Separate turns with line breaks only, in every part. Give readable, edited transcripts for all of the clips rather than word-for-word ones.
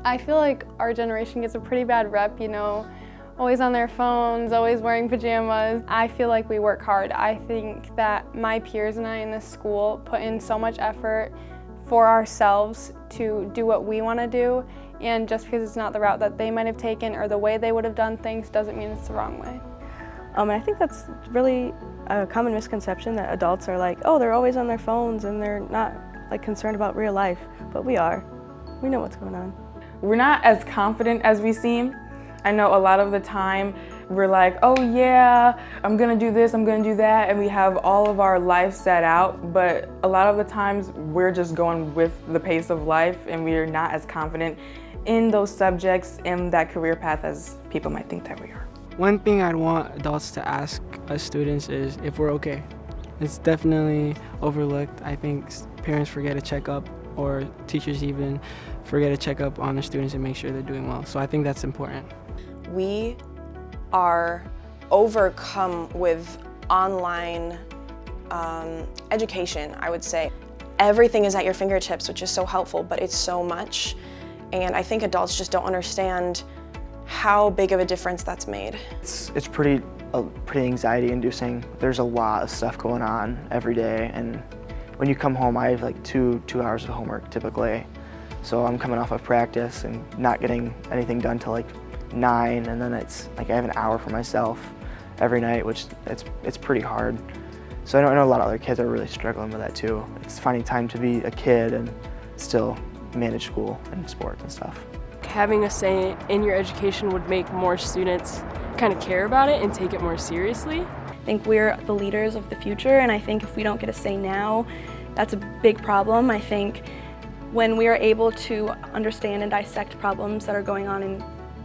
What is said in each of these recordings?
I feel like our generation gets a pretty bad rep, you know, always on their phones, always wearing pajamas. I feel like we work hard. I think that my peers and I in this school put in so much effort for ourselves to do what we want to do, and just because it's not the route that they might have taken or the way they would have done things doesn't mean it's the wrong way.
And I think that's really a common misconception that adults are like, oh, they're always on their phones and they're not like concerned about real life, but we are. We know what's going on.
We're not as confident as we seem. I know a lot of the time we're like, oh yeah, I'm gonna do this, I'm gonna do that, and we have all of our life set out, but a lot of the times we're just going with the pace of life and we're not as confident in those subjects and that career path as people might think that we are.
One thing I'd want adults to ask us students is if we're okay. It's definitely overlooked. I think parents forget to check up, or teachers even forget to check up on their students and make sure they're doing well. So I think that's important.
We are overcome with online education, I would say. Everything is at your fingertips, which is so helpful, but it's so much. And I think adults just don't understand how big of a difference that's made.
It's pretty anxiety-inducing. There's a lot of stuff going on every day, and when you come home, I have like two hours of homework typically. So I'm coming off of practice and not getting anything done till like 9, and then it's like I have an hour for myself every night, which it's pretty hard. So I know a lot of other kids are really struggling with that too. It's finding time to be a kid and still manage school and sports and stuff.
Having a say in your education would make more students kind of care about it and take it more seriously.
I think we're the leaders of the future, and I think if we don't get a say now, that's a big problem. I think when we are able to understand and dissect problems that are going on in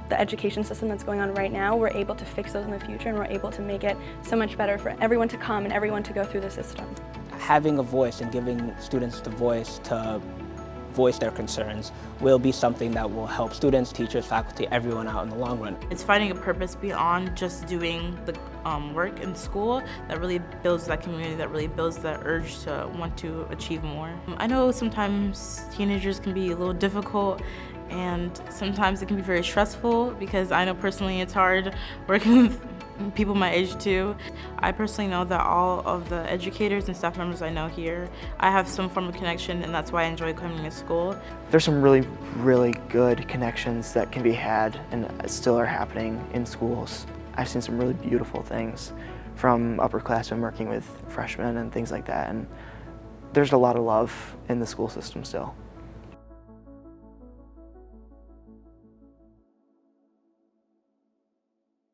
the education system that's going on right now, we're able to fix those in the future, and we're able to make it so much better for everyone to come and everyone to go through the system.
Having a voice and giving students the voice to voice their concerns will be something that will help students, teachers, faculty, everyone out in the long run.
It's finding a purpose beyond just doing the work in school that really builds that community, that really builds that urge to want to achieve more. I know sometimes teenagers can be a little difficult, and sometimes it can be very stressful, because I know personally it's hard working with people my age too. I personally know that all of the educators and staff members I know here, I have some form of connection, and that's why I enjoy coming to school.
There's some really good connections that can be had and still are happening in schools. I've seen some really beautiful things from upperclassmen working with freshmen and things like that, and there's a lot of love in the school system still.